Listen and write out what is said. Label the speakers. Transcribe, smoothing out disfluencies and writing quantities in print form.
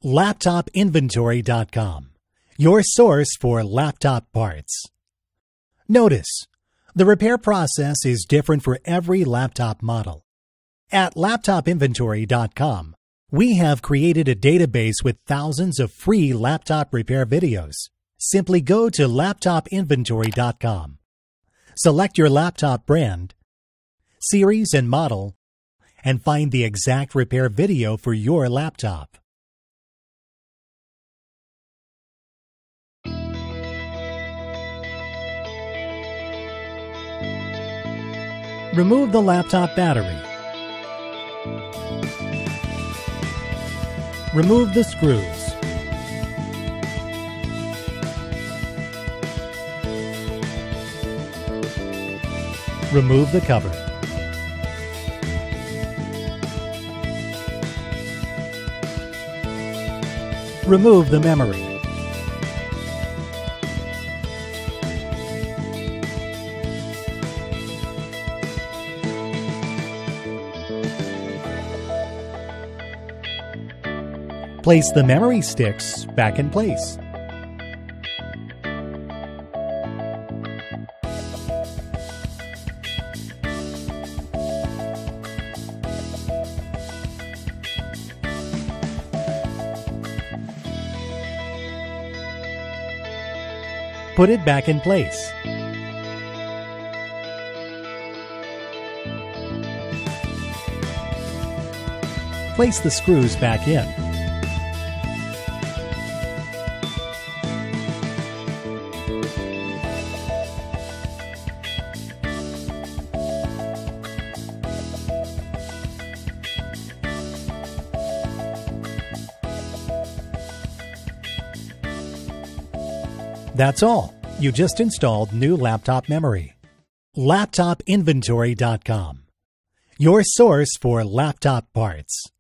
Speaker 1: LaptopInventory.com, your source for laptop parts. Notice, the repair process is different for every laptop model. At LaptopInventory.com, we have created a database with thousands of free laptop repair videos. Simply go to LaptopInventory.com. Select your laptop brand, series and model, and find the exact repair video for your laptop. Remove the laptop battery. Remove the screws. Remove the cover. Remove the memory. Place the memory sticks back in place. Put it back in place. Place the screws back in. That's all. You just installed new laptop memory. LaptopInventory.com, your source for laptop parts.